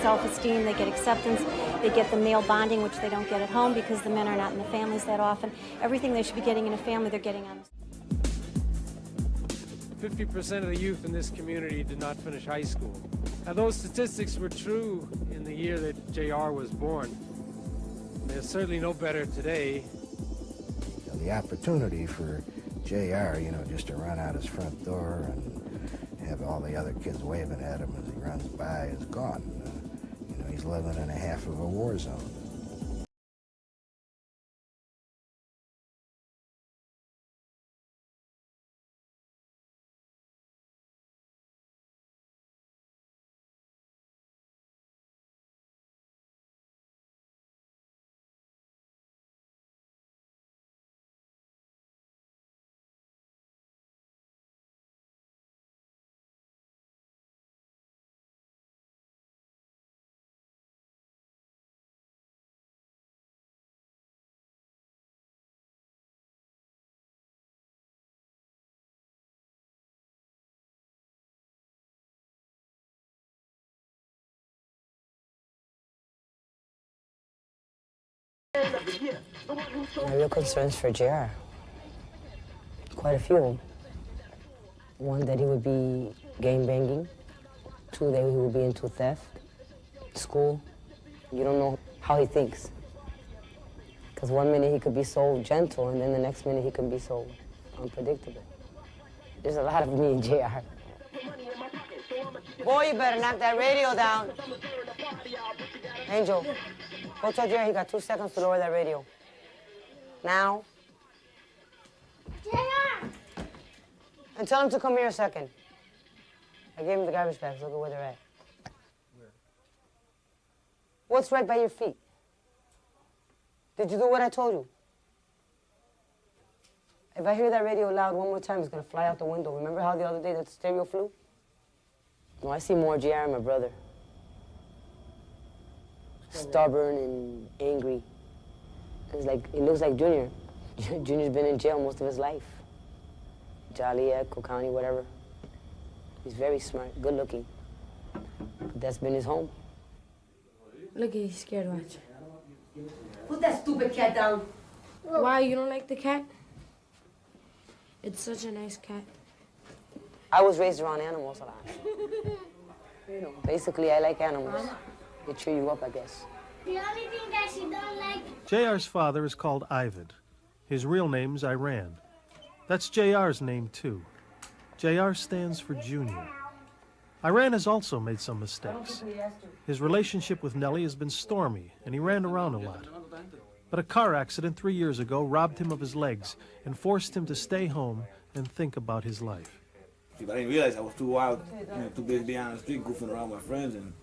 self-esteem, they get acceptance, they get the male bonding, which they don't get at home because the men are not in the families that often. Everything they should be getting in a family, they're getting on. 50% of the youth in this community did not finish high school. Now, those statistics were true in the year that JR was born. They're certainly no better today. The opportunity for JR, just to run out his front door and have all the other kids waving at him as he runs by is gone. He's living in a half of a war zone. My real concerns for JR, quite a few of them. One, that he would be gang banging. Two, that he would be into theft. School, you don't know how he thinks. Because one minute he could be so gentle, and then the next minute he could be so unpredictable. There's a lot of me in JR. Boy, you better knock that radio down. Angel, go tell JR he got 2 seconds to lower that radio. Now. JR! And tell him to come here a second. I gave him the garbage bags. Look at where they're at. Where? What's right by your feet? Did you do what I told you? If I hear that radio loud one more time, it's going to fly out the window. Remember how the other day that stereo flew? No, I see more JR and my brother. Stubborn and angry. It looks like Junior. Junior's been in jail most of his life. Joliet, Cook County, whatever. He's very smart, good looking. But that's been his home. Look, he's scared, watch. Put that stupid cat down. Why, you don't like the cat? It's such a nice cat. I was raised around animals a lot. Basically, I like animals. They cheer you up, I guess. The only thing that she don't like... JR's father is called Ivan. His real name's Iran. That's JR's name, too. JR stands for Junior. Iran has also made some mistakes. His relationship with Nellie has been stormy, and he ran around a lot. But a car accident 3 years ago robbed him of his legs and forced him to stay home and think about his life. I didn't realize I was too wild, too busy being on the street, goofing around with my friends, and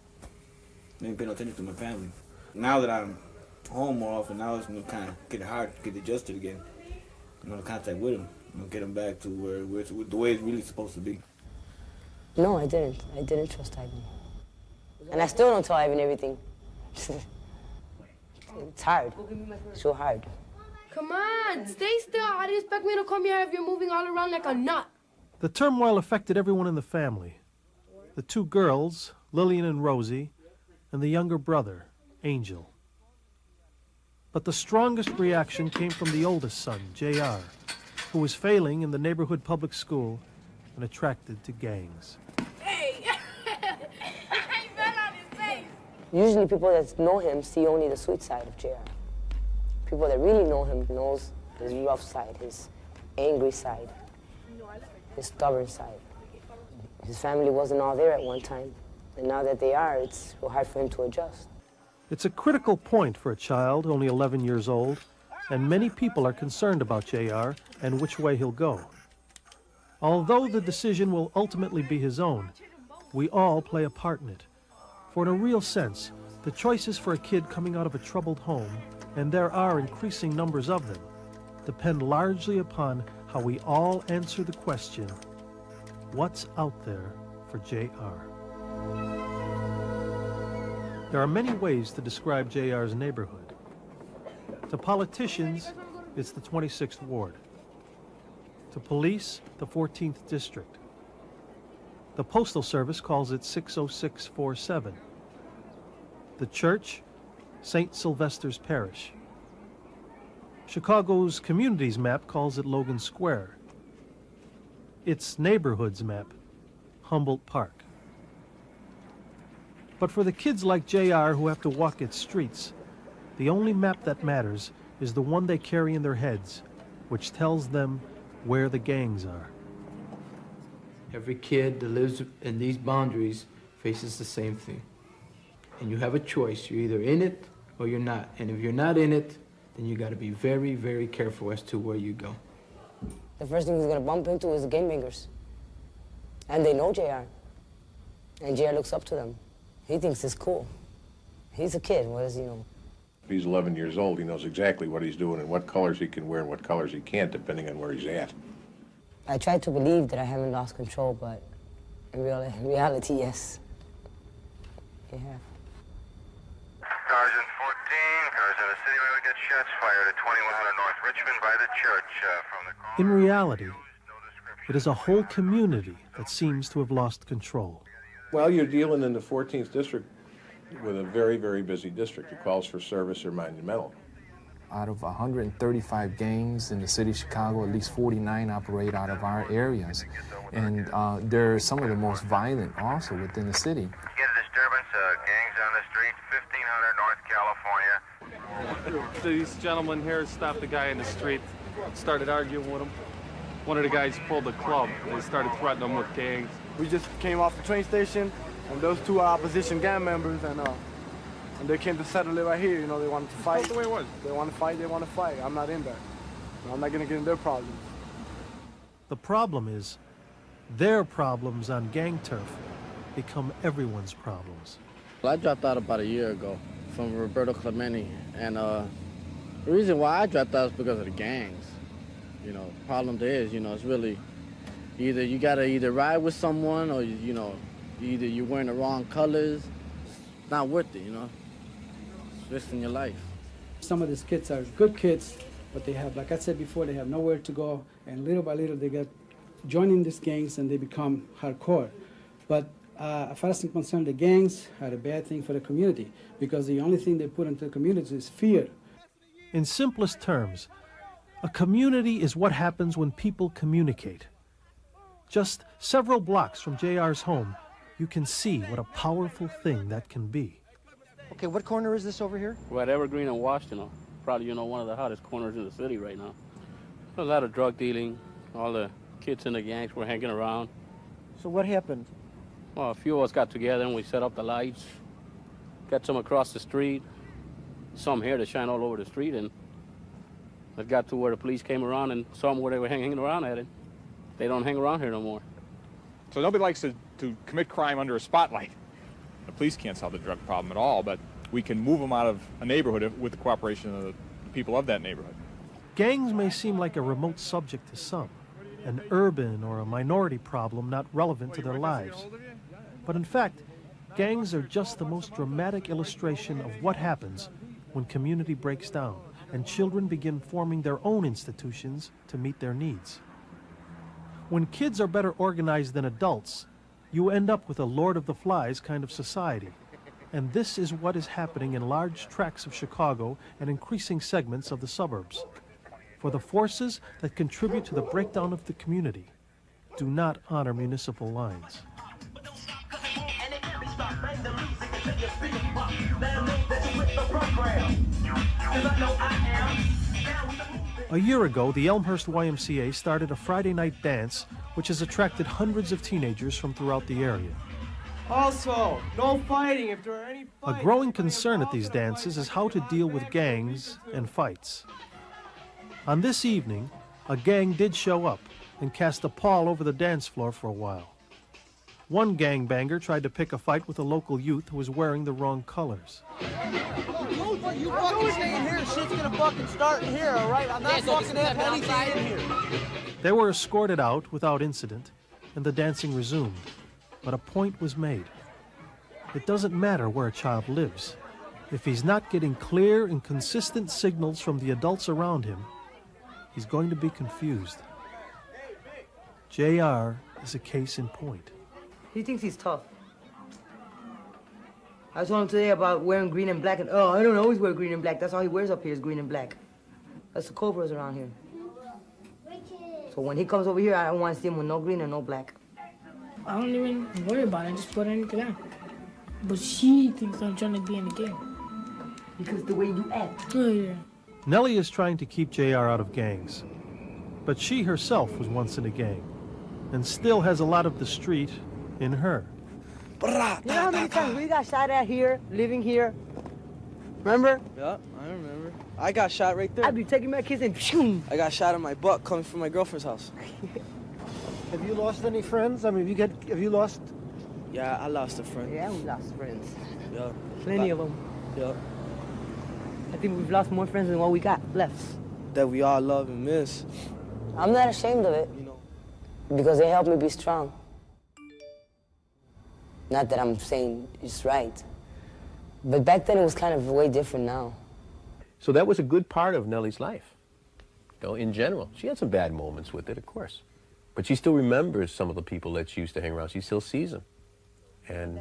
didn't pay no attention to my family. Now that I'm home more often, now it's kind of getting hard to get adjusted again. To contact with him, get him back to where it's the way it's really supposed to be. No, I didn't. I didn't trust Ivan. And I still don't tell Ivan everything. It's hard. It's so hard. Come on, stay still. How do you expect me to come here if you're moving all around like a nut? The turmoil affected everyone in the family. The two girls, Lillian and Rosie, and the younger brother, Angel. But the strongest reaction came from the oldest son, JR, who was failing in the neighborhood public school and attracted to gangs. Hey! He fell on his face! Usually people that know him see only the sweet side of JR. People that really know him knows his rough side, his angry side, his stubborn side. His family wasn't all there at one time, and now that they are, it's real hard for him to adjust. It's a critical point for a child only 11 years old, and many people are concerned about JR and which way he'll go. Although the decision will ultimately be his own, we all play a part in it. For in a real sense, the choices for a kid coming out of a troubled home, and there are increasing numbers of them, depend largely upon how we all answer the question, what's out there for JR? There are many ways to describe JR's neighborhood. To politicians, it's the 26th Ward. To police, the 14th District. The Postal Service calls it 60647. The church, St. Sylvester's Parish. Chicago's communities map calls it Logan Square. Its neighborhoods map, Humboldt Park. But for the kids like JR who have to walk its streets, the only map that matters is the one they carry in their heads, which tells them where the gangs are. Every kid that lives in these boundaries faces the same thing. And you have a choice. You're either in it or you're not. And if you're not in it, then you got to be very, very careful as to where you go. The first thing he's gonna bump into is the gangbangers. And they know JR. And JR looks up to them. He thinks it's cool. He's a kid, what does he know? He's 11 years old. He knows exactly what he's doing and what colors he can wear and what colors he can't, depending on where he's at. I try to believe that I haven't lost control, but in reality, yes. You have. Cars in 14, cars in the city, we get shots fired at 2100 North Richmond by the church from the car. In reality, it is a whole community that seems to have lost control. Well, you're dealing in the 14th district with a very, very busy district. It calls for service or monumental. Out of 135 gangs in the city of Chicago, at least 49 operate out of our areas. And they're some of the most violent also within the city. Get a disturbance, gangs on the street, 1500 North California. These gentlemen here stopped the guy in the street, started arguing with him. One of the guys pulled the club. They started threatening him with gangs. We just came off the train station, and those two are opposition gang members, and they came to settle it right here. You know, they wanted to fight. That's the way it was. They want to fight, they want to fight. I'm not in that. I'm not going to get in their problems. The problem is, their problems on gang turf become everyone's problems. Well, I dropped out about a year ago from Roberto Clemente, and the reason why I dropped out is because of the gangs. You know, the problem there is, you know, it's really either you gotta either ride with someone or, you know, either you're wearing the wrong colors. It's not worth it, you know. It's risking your life. Some of these kids are good kids, but they have, like I said before, they have nowhere to go, and little by little they get joining these gangs and they become hardcore. But as far as I'm concerned, the gangs are a bad thing for the community because the only thing they put into the community is fear. In simplest terms, a community is what happens when people communicate. Just several blocks from JR's home, you can see what a powerful thing that can be. Okay, what corner is this over here? We're at Evergreen and Washington. Probably, you know, one of the hottest corners in the city right now. There's a lot of drug dealing. All the kids in the gangs were hanging around. So what happened? Well, a few of us got together and we set up the lights, got some across the street, some here to shine all over the street, and it got to where the police came around and saw them where they were hanging around at it. They don't hang around here no more. So nobody likes to commit crime under a spotlight. The police can't solve the drug problem at all, but we can move them out of a neighborhood with the cooperation of the people of that neighborhood. Gangs may seem like a remote subject to some, an urban or a minority problem not relevant to their lives. But in fact, gangs are just the most dramatic illustration of what happens when community breaks down and children begin forming their own institutions to meet their needs. When kids are better organized than adults, you end up with a Lord of the Flies kind of society. And this is what is happening in large tracts of Chicago and increasing segments of the suburbs. For the forces that contribute to the breakdown of the community do not honor municipal lines. A year ago, the Elmhurst YMCA started a Friday night dance which has attracted hundreds of teenagers from throughout the area. Also, no fighting if there are any fights. A growing concern at these dances is how to deal with gangs and fights. On this evening, a gang did show up and cast a pall over the dance floor for a while. One gangbanger tried to pick a fight with a local youth who was wearing the wrong colors. You fucking stay in here, shit's gonna fucking start in here, all right? I'm not fucking having anything in here. They were escorted out without incident, and the dancing resumed. But a point was made. It doesn't matter where a child lives. If he's not getting clear and consistent signals from the adults around him, he's going to be confused. JR is a case in point. He thinks he's tough. I told him today about wearing green and black, and oh, I don't always wear green and black. That's all he wears up here is green and black. That's the Cobras around here. So when he comes over here, I don't want to see him with no green and no black. I don't even worry about it. I just put anything on. But she thinks I'm trying to be in the game. Because the way you act. Oh, yeah. Nellie is trying to keep JR out of gangs, but she herself was once in a gang and still has a lot of the street in her. You know how many times we got shot at here, living here? Remember? Yeah, I remember. I got shot right there. I'd be taking my kids and shoom. I got shot in my butt coming from my girlfriend's house. Have you lost any friends? I mean, have you lost? Yeah, I lost a friend. Yeah, we lost friends. Yeah. Plenty of them. Yeah. I think we've lost more friends than what we got left. That we all love and miss. I'm not ashamed of it. You know. Because they helped me be strong. Not that I'm saying it's right. But back then it was kind of way different now. So that was a good part of Nellie's life, you know, in general. She had some bad moments with it, of course. But she still remembers some of the people that she used to hang around. She still sees them. And,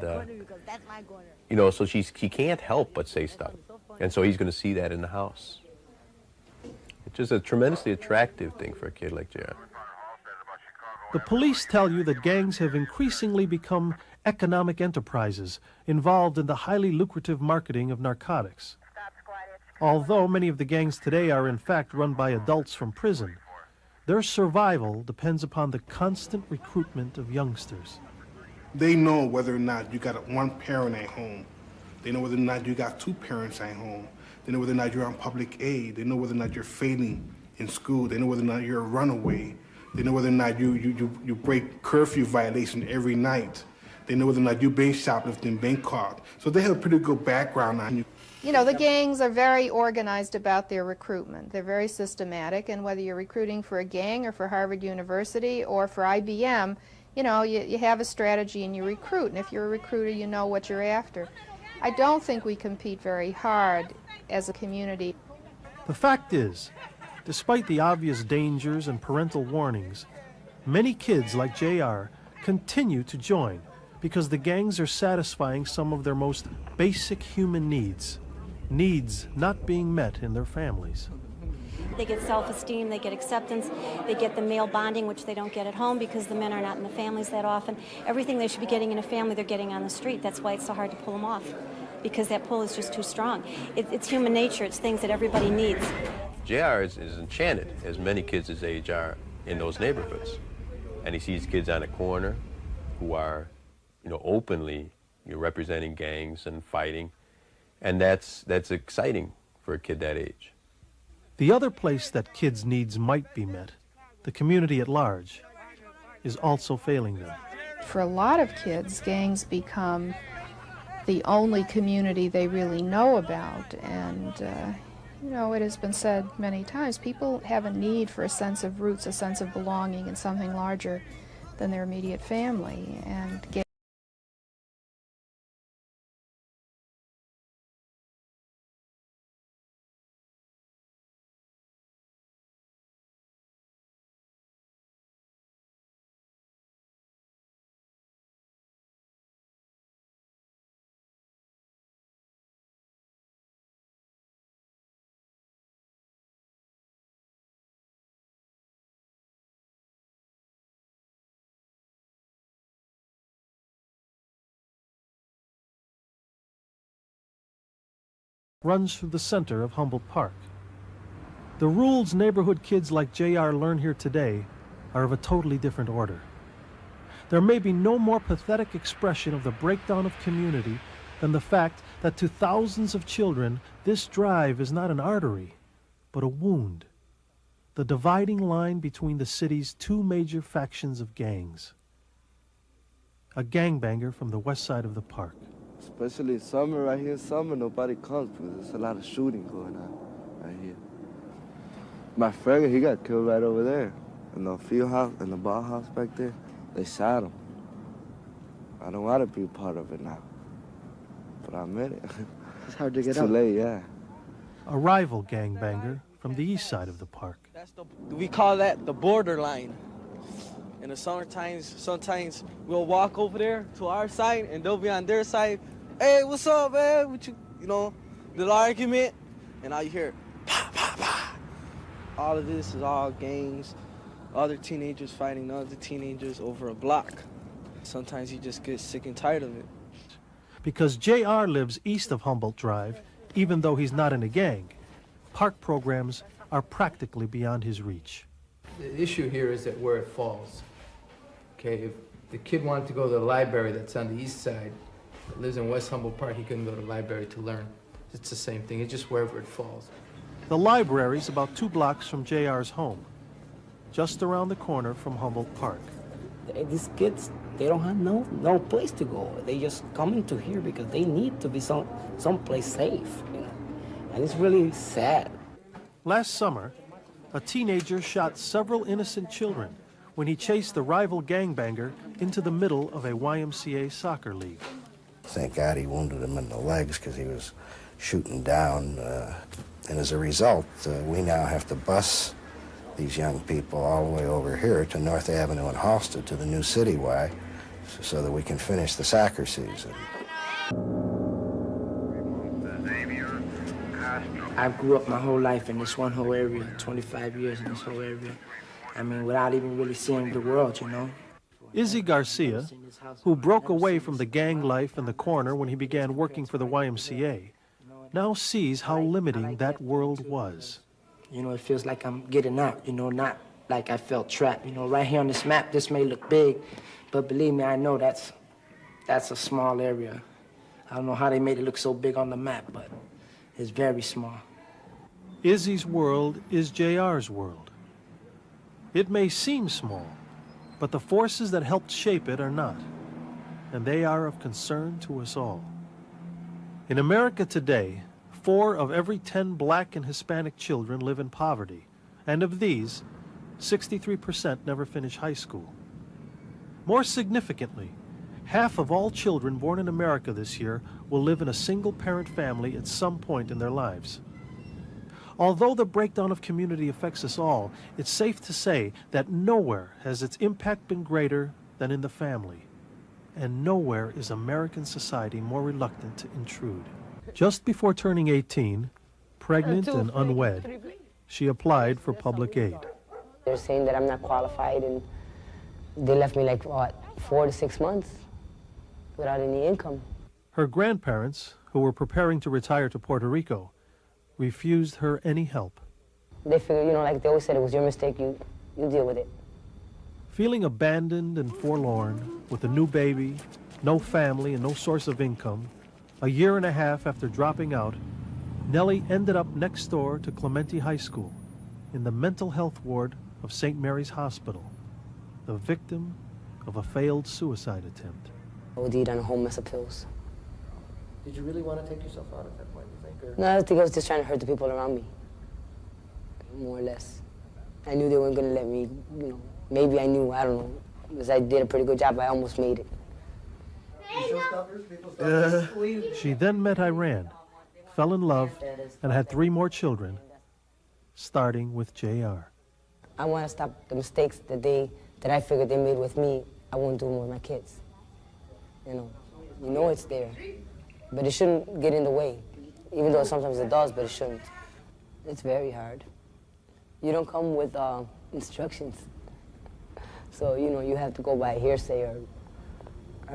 you know, so she can't help but say stuff. And so he's going to see that in the house. It's just a tremendously attractive thing for a kid like JR. The police tell you that gangs have increasingly become economic enterprises involved in the highly lucrative marketing of narcotics. Although many of the gangs today are in fact run by adults from prison, their survival depends upon the constant recruitment of youngsters. They know whether or not you got one parent at home. They know whether or not you got two parents at home. They know whether or not you're on public aid. They know whether or not you're failing in school. They know whether or not you're a runaway. They know whether or not you break curfew violation every night. They know whether or not you've been shoplifting, been caught. So they have a pretty good background on you. You know, the gangs are very organized about their recruitment. They're very systematic, and whether you're recruiting for a gang or for Harvard University or for IBM, you know, you have a strategy and you recruit, and if you're a recruiter, you know what you're after. I don't think we compete very hard as a community. The fact is, despite the obvious dangers and parental warnings, many kids like JR continue to join because the gangs are satisfying some of their most basic human needs not being met in their families. They get self-esteem, they get acceptance, they get the male bonding, which they don't get at home because the men are not in the families that often. Everything they should be getting in a family, they're getting on the street. That's why it's so hard to pull them off, because that pull is just too strong. It's human nature. It's things that everybody needs. JR is enchanted, as many kids his age are in those neighborhoods. And he sees kids on a corner who are, you know, openly, you know, representing gangs and fighting. And that's exciting for a kid that age. The other place that kids' needs might be met, the community at large, is also failing them. For a lot of kids, gangs become the only community they really know about, and you know, it has been said many times, people have a need for a sense of roots, a sense of belonging in something larger than their immediate family, and runs through the center of Humboldt Park. The rules neighborhood kids like JR learn here today are of a totally different order. There may be no more pathetic expression of the breakdown of community than the fact that to thousands of children, this drive is not an artery, but a wound, the dividing line between the city's two major factions of gangs. A gangbanger from the west side of the park. Especially summer, right here in summer, nobody comes because there's a lot of shooting going on right here. My friend, he got killed right over there in the field house, in the ball house back there. They shot him. I don't want to be a part of it now, but I admit it. It's hard to get It's out. too late, yeah. A rival gangbanger from the east side of the park. We call that the borderline. In the summer times, sometimes we'll walk over there to our side and they'll be on their side, hey, what's up, man? What you know, little argument, and all you hear, pa, pa, pa. All of this is all gangs, other teenagers fighting other teenagers over a block. Sometimes you just get sick and tired of it. Because JR lives east of Humboldt Drive, even though he's not in a gang, park programs are practically beyond his reach. The issue here is that where it falls. Okay, if the kid wanted to go to the library that's on the east side, that lives in West Humboldt Park, he couldn't go to the library to learn. It's the same thing, it's just wherever it falls. The library's about 2 blocks from JR's home, just around the corner from Humboldt Park. These kids, they don't have no place to go. They just coming to here because they need to be someplace safe, you know? And it's really sad. Last summer, a teenager shot several innocent children when he chased the rival gangbanger into the middle of a YMCA soccer league. Thank God he wounded him in the legs because he was shooting down. And as a result, we now have to bus these young people all the way over here to North Avenue and Halsted to the new City Y so that we can finish the soccer season. I grew up my whole life in this one whole area, 25 years in this whole area. I mean, without even really seeing the world, you know? Izzy Garcia, who broke away from the gang life in the corner when he began working for the YMCA, now sees how limiting that world was. You know, it feels like I'm getting out, you know, not like I felt trapped. You know, right here on this map, this may look big, but believe me, I know that's a small area. I don't know how they made it look so big on the map, but it's very small. Izzy's world is JR's world. It may seem small, but the forces that helped shape it are not, and they are of concern to us all. In America today, 4 of every 10 black and Hispanic children live in poverty, and of these, 63% never finish high school. More significantly, half of all children born in America this year will live in a single-parent family at some point in their lives. Although the breakdown of community affects us all, it's safe to say that nowhere has its impact been greater than in the family, and nowhere is American society more reluctant to intrude. Just before turning 18, pregnant and unwed, she applied for public aid. They're saying that I'm not qualified, and they left me like, what, 4 to 6 months without any income. Her grandparents, who were preparing to retire to Puerto Rico, refused her any help. They figured, you know, like they always said, it was your mistake, you deal with it. Feeling abandoned and forlorn, with a new baby, no family, and no source of income, a year and a half after dropping out, Nellie ended up next door to Clemente High School, in the mental health ward of St. Mary's Hospital, the victim of a failed suicide attempt. OD'd on a whole mess of pills. Did you really want to take yourself out at that point, you think? Or? No, I think I was just trying to hurt the people around me, more or less. I knew they weren't going to let me, you know, maybe I knew, I don't know, because I did a pretty good job, I almost made it. She then met Iran, fell in love, and had 3 more children, starting with JR. I want to stop the mistakes that I figured they made with me. I won't do them with my kids. You know it's there, but it shouldn't get in the way, even though sometimes it does, but it shouldn't. It's very hard. You don't come with instructions, so you have to go by hearsay or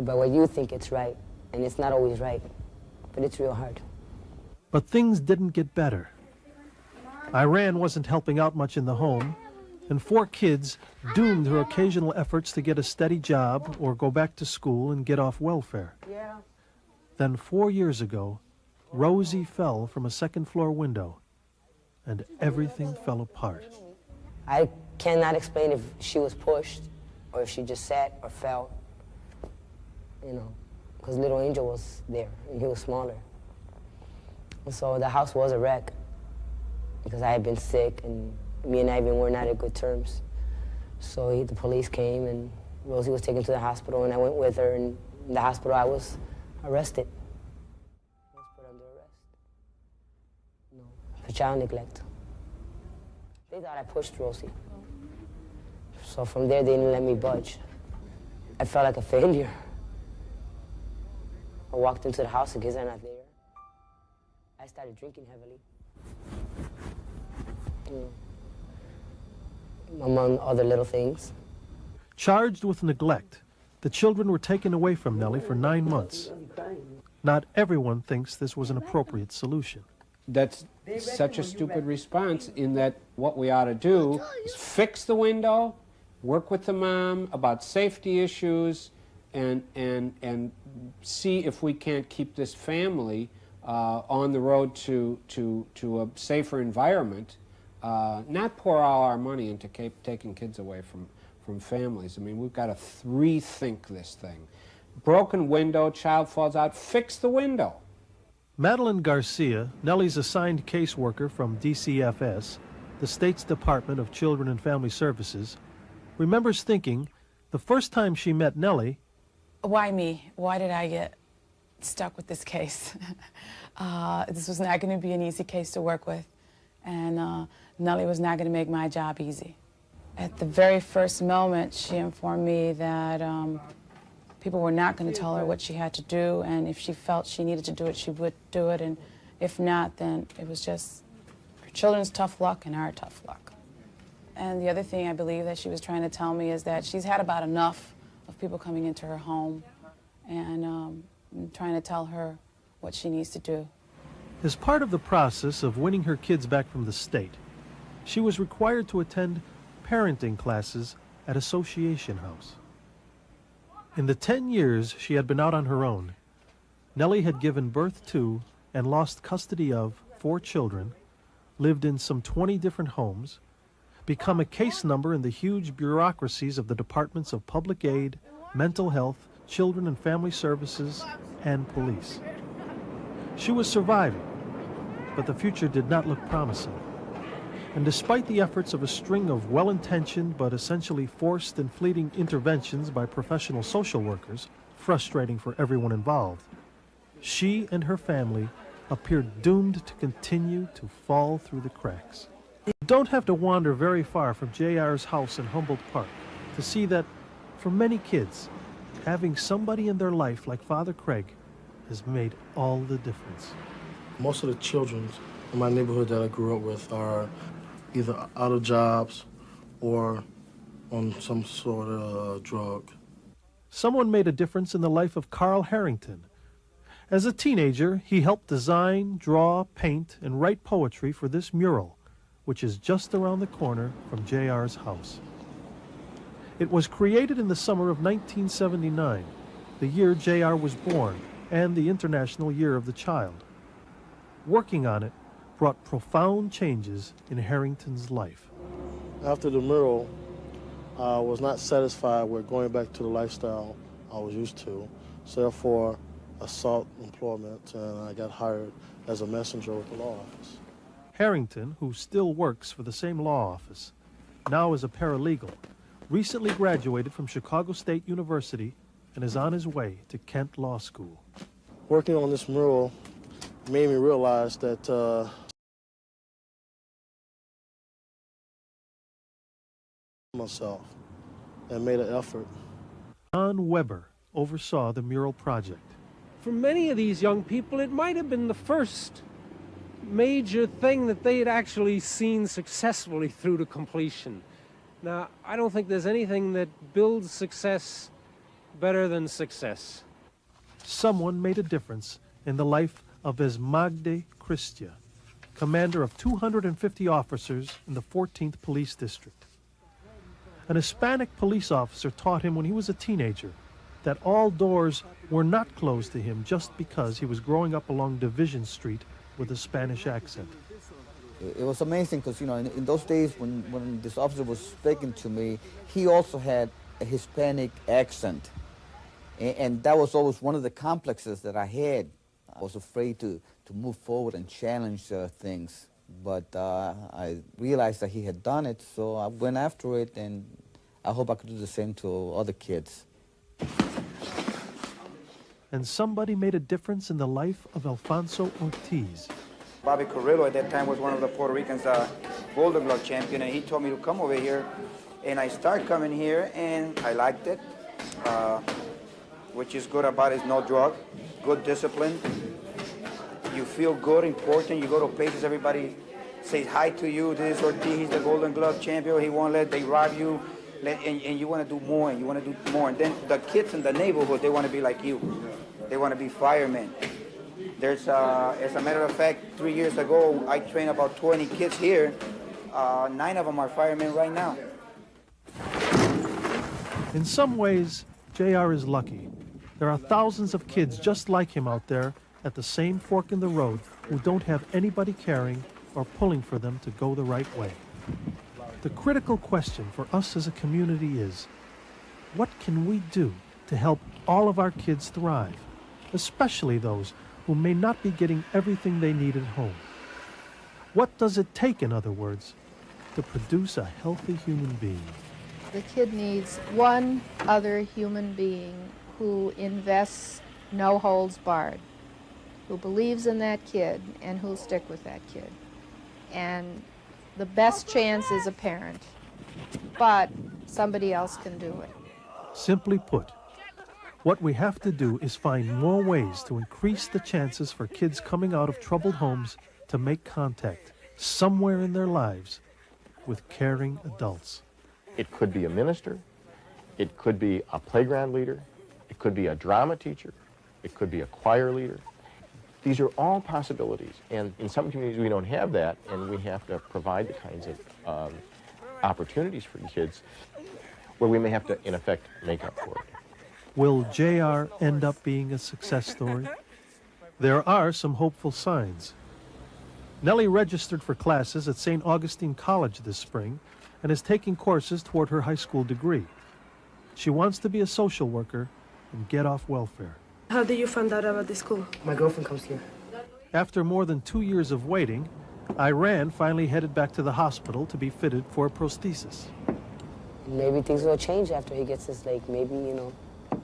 by what you think it's right, and it's not always right, but it's real hard. But things didn't get better. Iran wasn't helping out much in the home, and 4 kids doomed her occasional efforts to get a steady job or go back to school and get off welfare. Yeah. Then 4 years ago, Rosie fell from a 2nd-floor window, and everything fell apart. I cannot explain if she was pushed or if she just sat or fell, because little Angel was there, and he was smaller. And so the house was a wreck, because I had been sick, and me and Ivan were not at good terms. So the police came, and Rosie was taken to the hospital, and I went with her, and in the hospital I was arrested. I was put under arrest. For child neglect. They thought I pushed Rosie. So from there, they didn't let me budge. I felt like a failure. I walked into the house, the kids are not there. I started drinking heavily. Among other little things. Charged with neglect, the children were taken away from Nellie for 9 months. Not everyone thinks this was an appropriate solution. That's such a stupid response, in that what we ought to do is fix the window, work with the mom about safety issues, and see if we can't keep this family on the road to a safer environment, not pour all our money into taking kids away from families. I mean, we've got to rethink this thing. Broken window, child falls out, fix the window. Madeline Garcia, Nellie's assigned caseworker from DCFS, the state's Department of Children and Family Services, remembers thinking the first time she met Nellie, why me? Why did I get stuck with this case? This was not going to be an easy case to work with, and Nellie was not going to make my job easy. At the very first moment, she informed me that people were not going to tell her what she had to do, and if she felt she needed to do it, she would do it, and if not, then it was just her children's tough luck and our tough luck. And the other thing I believe that she was trying to tell me is that she's had about enough of people coming into her home and trying to tell her what she needs to do. as part of the process of winning her kids back from the state, she was required to attend parenting classes at Association House. In the 10 years she had been out on her own, Nellie had given birth to and lost custody of 4 children, lived in some 20 different homes, become a case number in the huge bureaucracies of the Departments of Public Aid, Mental Health, Children and Family Services, and Police. She was surviving, but the future did not look promising. And despite the efforts of a string of well-intentioned but essentially forced and fleeting interventions by professional social workers, frustrating for everyone involved, she and her family appeared doomed to continue to fall through the cracks. You don't have to wander very far from JR's house in Humboldt Park to see that, for many kids, having somebody in their life like Father Craig has made all the difference. Most of the children in my neighborhood that I grew up with are either out of jobs or on some sort of drug. Someone made a difference in the life of Carl Harrington. As a teenager, he helped design, draw, paint, and write poetry for this mural, which is just around the corner from JR's house. It was created in the summer of 1979, the year JR was born, and the International Year of the Child. Working on it brought profound changes in Harrington's life. After the mural, I was not satisfied with going back to the lifestyle I was used to, so therefore I sought employment and I got hired as a messenger with the law office. Harrington, who still works for the same law office, now is a paralegal, recently graduated from Chicago State University and is on his way to Kent Law School. Working on this mural made me realize that myself and made an effort. John Weber oversaw the mural project. For many of these young people, it might have been the first major thing that they had actually seen successfully through to completion. Now, I don't think there's anything that builds success better than success. Someone made a difference in the life of Esmagde Cristia, commander of 250 officers in the 14th Police District. An Hispanic police officer taught him when he was a teenager that all doors were not closed to him just because he was growing up along Division Street with a Spanish accent. It was amazing because, you know, in those days when this officer was speaking to me, he also had a Hispanic accent. And that was always one of the complexes that I had. I was afraid to move forward and challenge things. But I realized that he had done it, so I went after it, and I hope I could do the same to other kids. And somebody made a difference in the life of Alfonso Ortiz. Bobby Carrillo at that time was one of the Puerto Ricans Golden Glove champion, and he told me to come over here. And I started coming here, and I liked it. Which is good about it is no drug. good discipline. You feel good, important. You go to places, everybody says hi to you. This is Ortiz, he's the Golden Glove champion. He won't let they rob you, and you want to do more, and you want to do more. And then the kids in the neighborhood, they want to be like you. They want to be firemen. There's, as a matter of fact, 3 years ago, I trained about 20 kids here. 9 of them are firemen right now. In some ways, JR is lucky. There are thousands of kids just like him out there at the same fork in the road who don't have anybody caring or pulling for them to go the right way. The critical question for us as a community is, what can we do to help all of our kids thrive, especially those who may not be getting everything they need at home? What does it take, in other words, to produce a healthy human being? The kid needs one other human being who invests no holds barred, who believes in that kid and who'll stick with that kid. And the best chance is a parent, but somebody else can do it. Simply put, what we have to do is find more ways to increase the chances for kids coming out of troubled homes to make contact somewhere in their lives with caring adults. It could be a minister, it could be a playground leader, it could be a drama teacher, it could be a choir leader. These are all possibilities, and in some communities we don't have that, and we have to provide the kinds of opportunities for kids where we may have to, in effect, make up for it. Will JR end up being a success story? There are some hopeful signs. Nellie registered for classes at St. Augustine College this spring and is taking courses toward her high school degree. She wants to be a social worker and get off welfare. How did you find out about the school? My girlfriend comes here. After more than 2 years of waiting, Iran finally headed back to the hospital to be fitted for a prosthesis. Maybe things will change after he gets his leg. Maybe,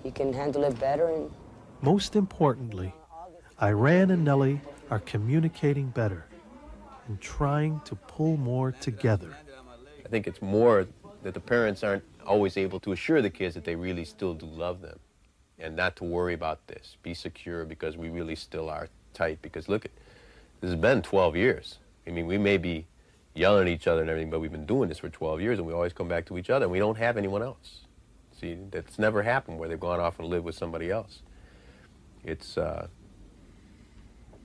he can handle it better. And most importantly, Iran and Nellie are communicating better and trying to pull more together. I think it's more that the parents aren't always able to assure the kids that they really still do love them and not to worry about this. Be secure because we really still are tight. Because look, this has been 12 years. I mean, we may be yelling at each other and everything, but we've been doing this for 12 years and we always come back to each other and we don't have anyone else. See, that's never happened where they've gone off and lived with somebody else. It's,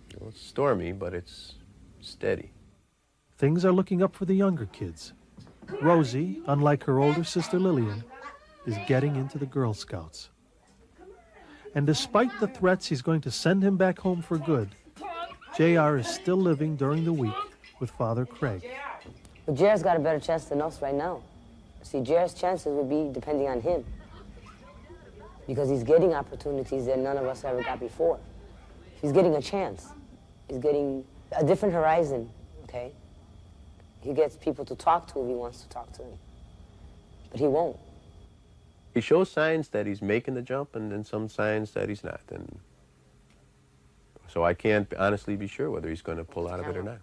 it's stormy, but it's steady. Things are looking up for the younger kids. Rosie, unlike her older sister Lillian, is getting into the Girl Scouts. And despite the threats he's going to send him back home for good, JR is still living during the week with Father Craig. But JR's got a better chance than us right now. See, JR's chances would be depending on him. Because he's getting opportunities that none of us ever got before. He's getting a chance. He's getting a different horizon, okay? He gets people to talk to if he wants to talk to them. But he won't. He shows signs that he's making the jump and then some signs that he's not. And so I can't honestly be sure whether he's going to pull out of it or not.